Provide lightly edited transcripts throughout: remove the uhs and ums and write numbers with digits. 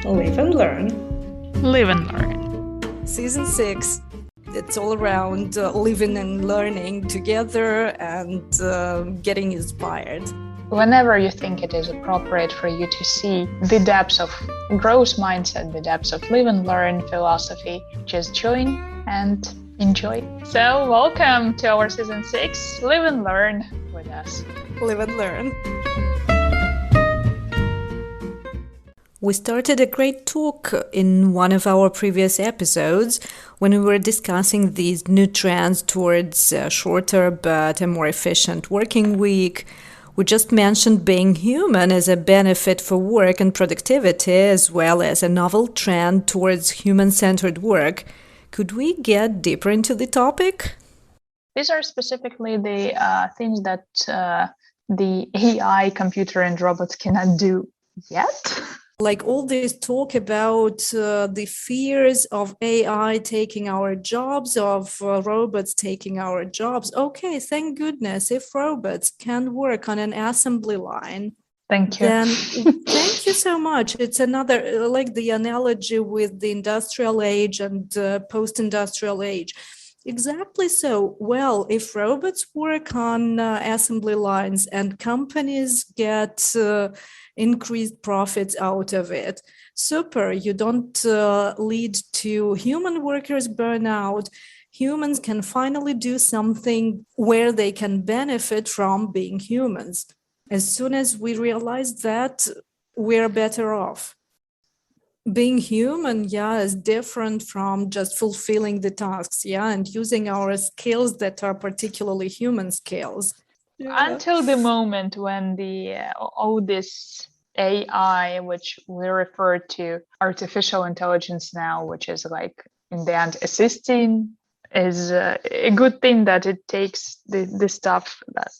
Live and learn. Live and learn. Season 6. It's all around living and learning together and getting inspired. Whenever you think it is appropriate for you to see the depths of growth mindset, the depths of live and learn philosophy, just join and enjoy. So welcome to our season 6, Live and Learn with us. Live and learn. We started a great talk in one of our previous episodes when we were discussing these new trends towards a shorter but a more efficient working week. We just mentioned being human as a benefit for work and productivity, as well as a novel trend towards human-centered work. Could we get deeper into the topic? These are specifically the things that the AI, computer, and robots cannot do yet. Like all this talk about the fears of AI taking our jobs, of robots taking our jobs. Okay, thank goodness if robots can work on an assembly line. Thank you. Then thank you so much. It's another, like the analogy with the industrial age and post-industrial age. Exactly so. Well, if robots work on assembly lines and companies get increased profits out of it, super. You don't lead to human workers burnout. Humans can finally do something where they can benefit from being humans. As soon as we realize that, we're better off. Being human, is different from just fulfilling the tasks, and using our skills that are particularly human skills. Until the moment when all this AI, which we refer to artificial intelligence now, which is like in the end assisting, is a good thing that it takes the stuff that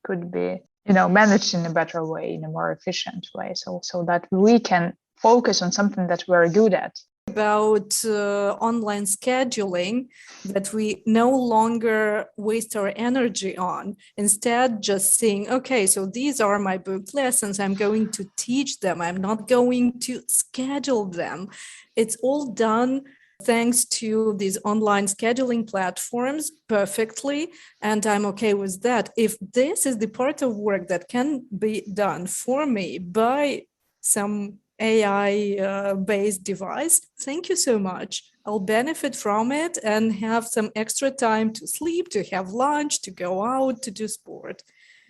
could be managed in a better way, in a more efficient way, so that we can focus on something that we're good at. About online scheduling that we no longer waste our energy on. Instead, just saying, okay, so these are my booked lessons. I'm going to teach them. I'm not going to schedule them. It's all done thanks to these online scheduling platforms perfectly. And I'm okay with that. If this is the part of work that can be done for me by some AI-based device, thank you so much. I'll benefit from it and have some extra time to sleep, to have lunch, to go out, to do sport,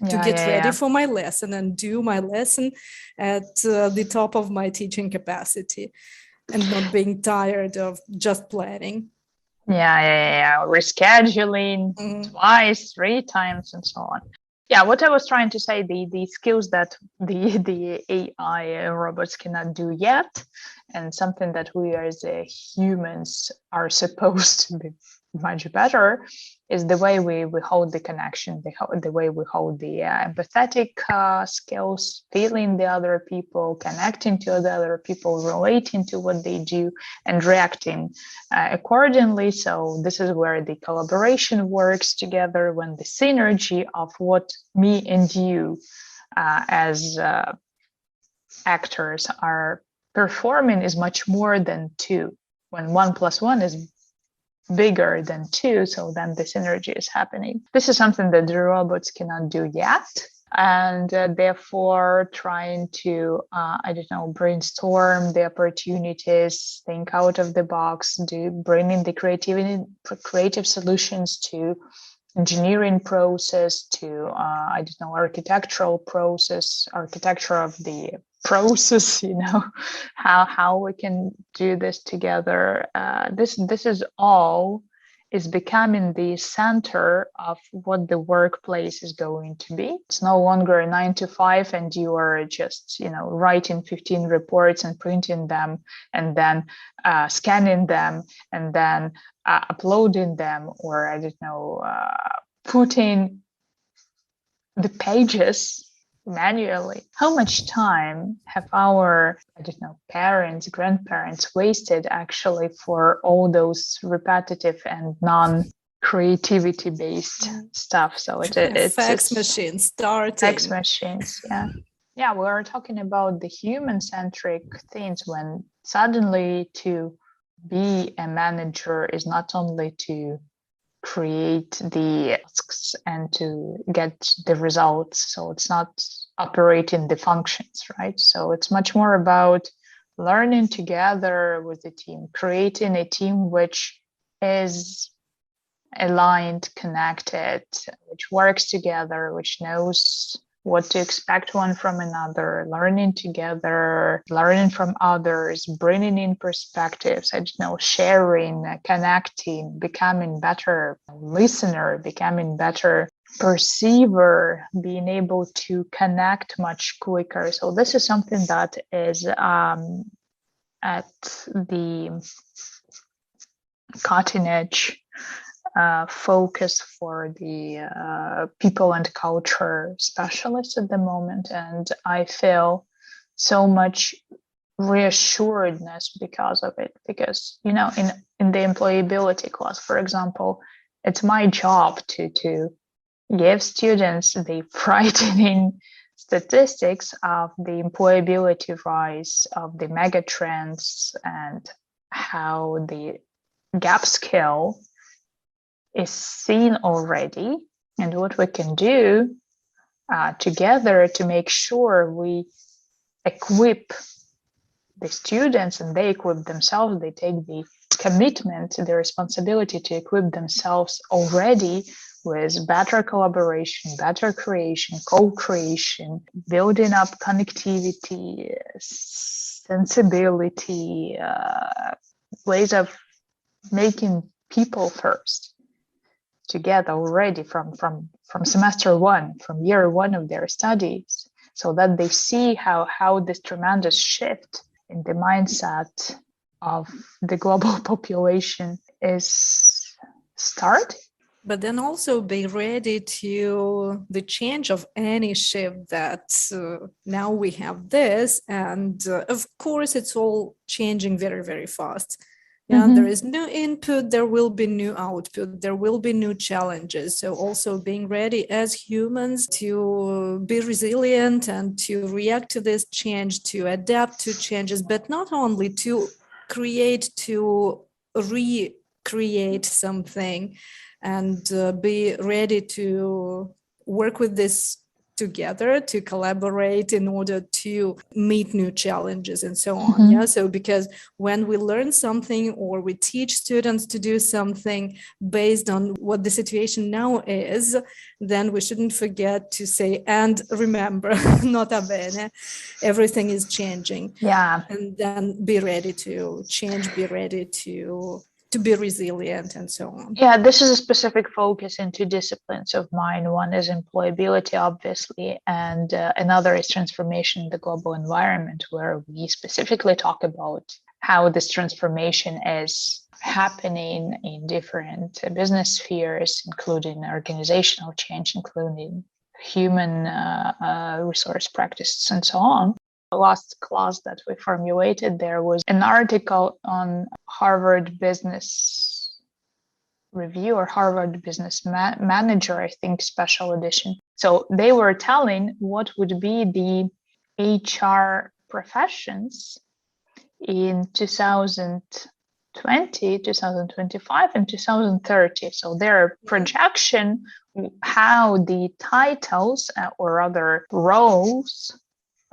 to get ready for my lesson and do my lesson at the top of my teaching capacity and not being tired of just planning. Rescheduling twice, 3 times, and so on. What I was trying to say, the skills that the AI robots cannot do yet, and something that we as humans are supposed to be much better, is the way we hold the connection, the way we hold the empathetic skills, feeling the other people, connecting to the other people, relating to what they do, and reacting accordingly. So this is where the collaboration works together, when the synergy of what me and you as actors are performing is much more than 2. When 1 + 1 is bigger than 2, so then the synergy is happening. This is something that the robots cannot do yet, and therefore trying to brainstorm the opportunities, think out of the box, bring in the creative solutions to engineering process, to architectural process, architecture of the process, how we can do this together. This is all is becoming the center of what the workplace is going to be. It's no longer a 9 to 5 and you are just writing 15 reports and printing them and then scanning them and then uploading them, or putting the pages manually. How much time have our parents, grandparents wasted actually for all those repetitive and non-creativity based stuff? So it's fax machines starting. Fax machines, Yeah, we're talking about the human-centric things when suddenly to be a manager is not only to create the tasks and to get the results. So it's not operating the functions, right? So it's much more about learning together with the team, creating a team which is aligned, connected, which works together, which knows what to expect one from another, learning together, learning from others, bringing in perspectives, I don't know, sharing, connecting, becoming better listener, becoming better perceiver, being able to connect much quicker. So this is something that is at the cutting edge focus for the people and culture specialists at the moment. And I feel so much reassuredness because of it. Because, you know, in the employability class, for example, it's my job to give students the frightening statistics of the employability rise of the mega trends and how the gap skill is seen already and what we can do together to make sure we equip the students and they equip themselves. They take the commitment, the responsibility to equip themselves already with better collaboration, better creation, co-creation, building up connectivity, sensibility, ways of making people first together already from semester one, from year one of their studies, so that they see how this tremendous shift in the mindset of the global population is starting. But then also be ready to the change of any shift that now we have this. And of course, it's all changing very, very fast. Yeah, there is new input, there will be new output, there will be new challenges. So also being ready as humans to be resilient and to react to this change, to adapt to changes, but not only to create, to recreate something, and be ready to work with this together, to collaborate in order to meet new challenges and so on. Yeah. So because when we learn something or we teach students to do something based on what the situation now is, then we shouldn't forget to say, and remember, nota bene, everything is changing. Yeah. And then be ready to change, be ready to be resilient and so on. Yeah, this is a specific focus in two disciplines of mine. One is employability, obviously, and another is transformation in the global environment, where we specifically talk about how this transformation is happening in different business spheres, including organizational change, including human resource practices, and so on. The last class that we formulated, there was an article on Harvard Business Review or Harvard Business Manager, I think, special edition. So they were telling what would be the HR professions in 2020, 2025, and 2030. So their projection, how the titles or other roles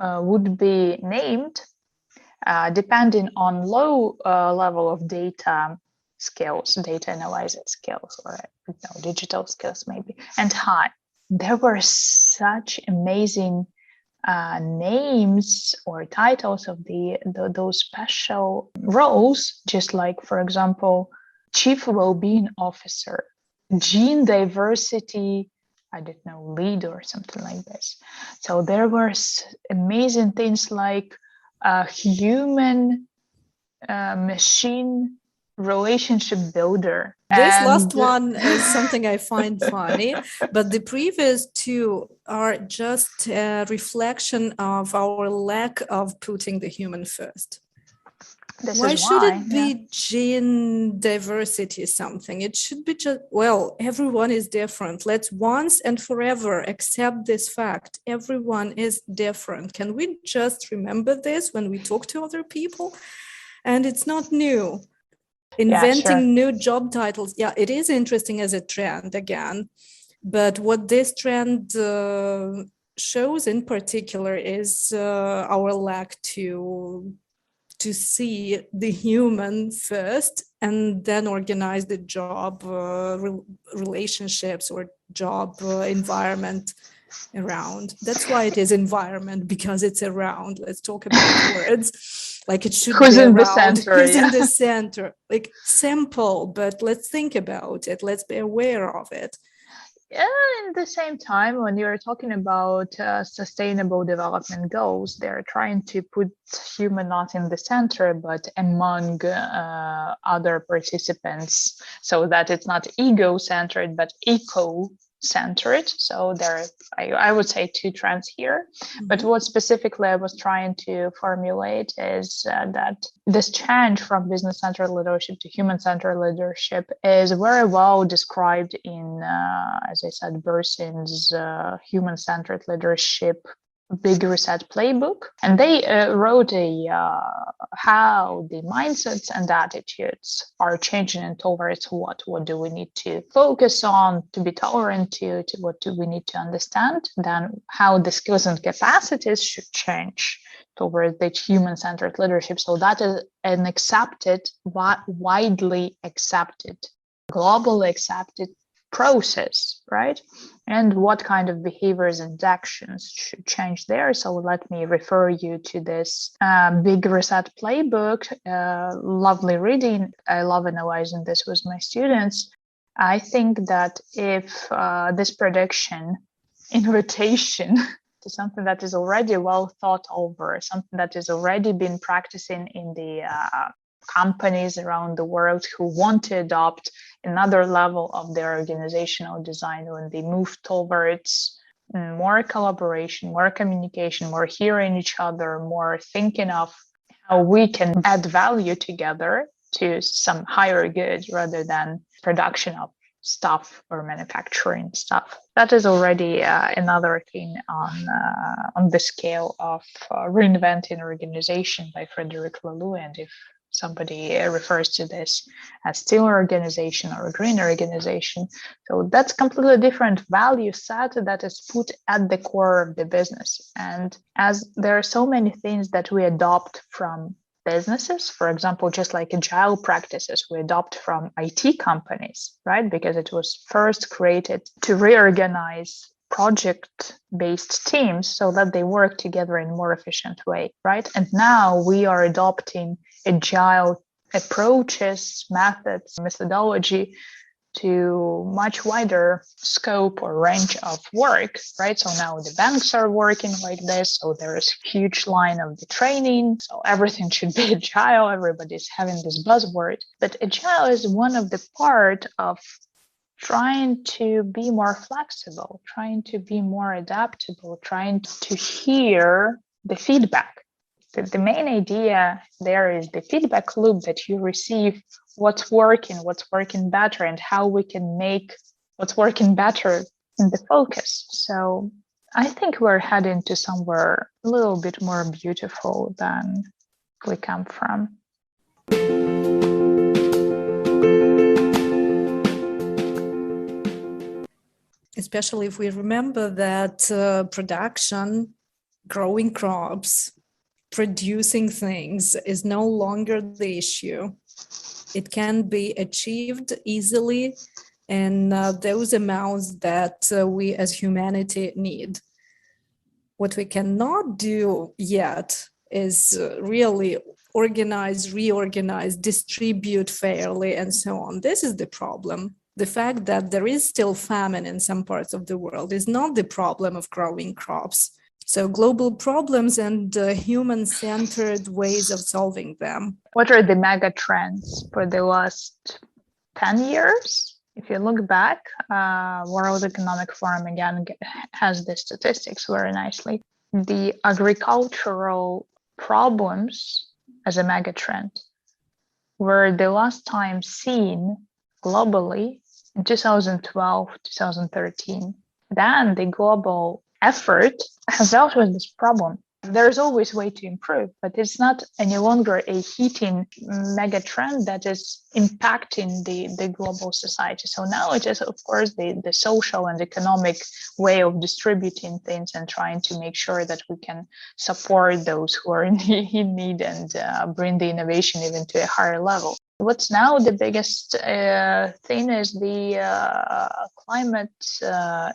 would be named depending on low level of data skills, data analysis skills, or digital skills maybe, and high. There were such amazing names or titles of those special roles, just like, for example, Chief Wellbeing Officer, Gene Diversity, I don't know, lead or something like this. So there were amazing things like human machine relationship builder. This last one is something I find funny, but the previous two are just a reflection of our lack of putting the human first. This Why is should why. it be gene diversity something? It should be just, well, everyone is different. Let's once and forever accept this fact. Everyone is different. Can we just remember this when we talk to other people? And it's not new. Inventing new job titles. Yeah, it is interesting as a trend again. But what this trend shows in particular is our lack to see the human first and then organize the job relationships or job environment around. That's why it is environment, because it's around. Let's talk about words. Like it should Who's be in around. the center? Who's in the center? Like simple, but let's think about it. Let's be aware of it. In the same time, when you're talking about sustainable development goals, they're trying to put human not in the center, but among other participants, so that it's not ego-centered, but eco-centered. So there, I would say, two trends here. Mm-hmm. But what specifically I was trying to formulate is that this change from business-centered leadership to human-centered leadership is very well described in, as I said, Bersin's human-centered leadership Big Reset playbook. And they wrote how the mindsets and attitudes are changing towards what do we need to focus on, to be tolerant to what do we need to understand, then how the skills and capacities should change towards the human-centered leadership. So that is an accepted, widely accepted, globally accepted process, right? And what kind of behaviors and actions should change there. So let me refer you to this Big Reset playbook. Lovely reading. I love analyzing this with my students. I think that if this prediction, invitation to something that is already well thought over, something that is already been practicing in the companies around the world who want to adopt another level of their organizational design when they move towards more collaboration, more communication, more hearing each other, more thinking of how we can add value together to some higher good rather than production of stuff or manufacturing stuff. That is already another thing on the scale of reinventing organization by Frederic Laloux. And if somebody refers to this as steel organization or a green organization. So that's completely different value set that is put at the core of the business. And as there are so many things that we adopt from businesses, for example, just like agile practices, we adopt from IT companies, right? Because it was first created to reorganize project-based teams so that they work together in a more efficient way, right? And now we are adopting agile approaches, methods, methodology to much wider scope or range of work, right? So now the banks are working like this. So there is a huge line of the training. So everything should be agile. Everybody's having this buzzword. But agile is one of the part of trying to be more flexible, trying to be more adaptable, trying to hear the feedback. The main idea there is the feedback loop that you receive, what's working better, and how we can make what's working better in the focus. So I think we're heading to somewhere a little bit more beautiful than we come from. Especially if we remember that production, growing crops, producing things is no longer the issue. It can be achieved easily in those amounts that we as humanity need. What we cannot do yet is really organize, reorganize, distribute fairly, and so on. This is the problem. The fact that there is still famine in some parts of the world is not the problem of growing crops. So global problems and human-centered ways of solving them. What are the mega trends for the last 10 years? If you look back, World Economic Forum again has the statistics very nicely. The agricultural problems as a mega trend. were the last time seen globally in 2012, 2013. Then the global effort has dealt with this problem. There's always way to improve, but it's not any longer a heating mega trend that is impacting the global society. So now it is, of course, the social and economic way of distributing things and trying to make sure that we can support those who are in need and bring the innovation even to a higher level. What's now the biggest thing is the climate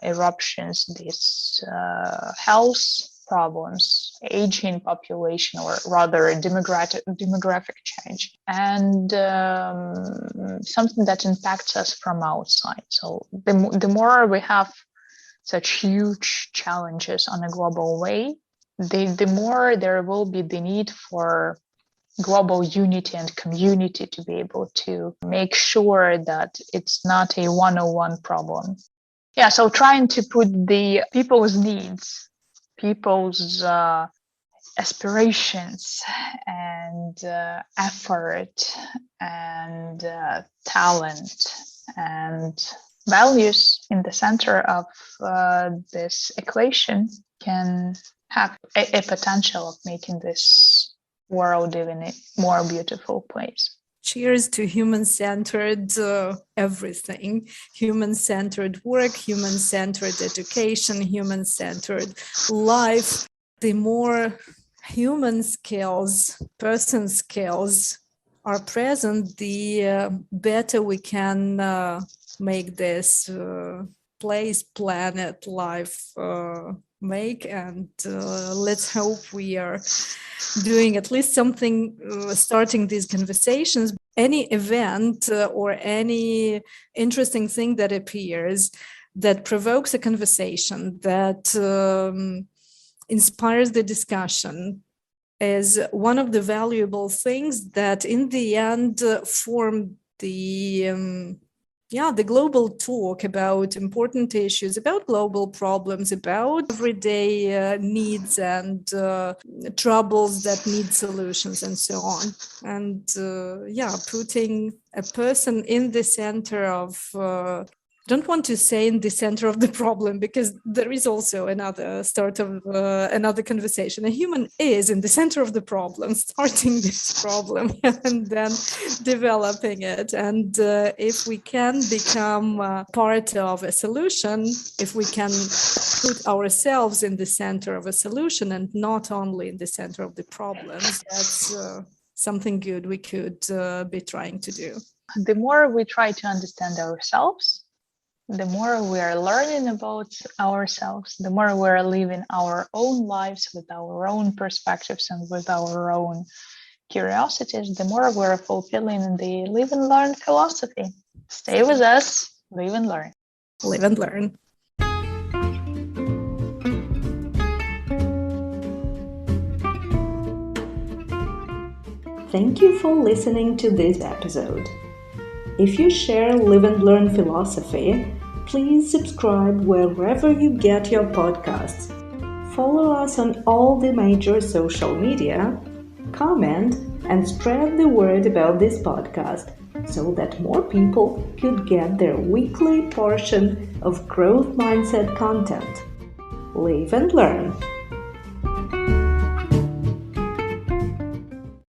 eruptions, these health problems, aging population, or rather demographic change, and something that impacts us from outside. So the more we have such huge challenges on a global way, the more there will be the need for global unity and community to be able to make sure that it's not a one-on-one problem. Yeah, so trying to put the people's needs, people's aspirations and effort and talent and values in the center of this equation can have a potential of making this world even a more beautiful place. Cheers to human-centered everything, human-centered work, human-centered education, human-centered life. The more human skills, person skills are present, the better we can make this place, planet, life make. And let's hope we are doing at least something, starting these conversations. Any event or any interesting thing that appears, that provokes a conversation, that inspires the discussion, is one of the valuable things that in the end form the global talk about important issues, about global problems, about everyday needs and troubles that need solutions and so on. And putting a person in the center of don't want to say in the center of the problem, because there is also another start of another conversation. A human is in the center of the problem, starting this problem and then developing it. And if we can become part of a solution, if we can put ourselves in the center of a solution and not only in the center of the problems, that's something good we could be trying to do. The more we try to understand ourselves, the more we are learning about ourselves, the more we're living our own lives with our own perspectives and with our own curiosities, the more we're fulfilling the live and learn philosophy. Stay with us, live and learn. Live and learn. Thank you for listening to this episode. If you share Live and Learn philosophy, please subscribe wherever you get your podcasts. Follow us on all the major social media, comment, and spread the word about this podcast so that more people could get their weekly portion of growth mindset content. Live and learn.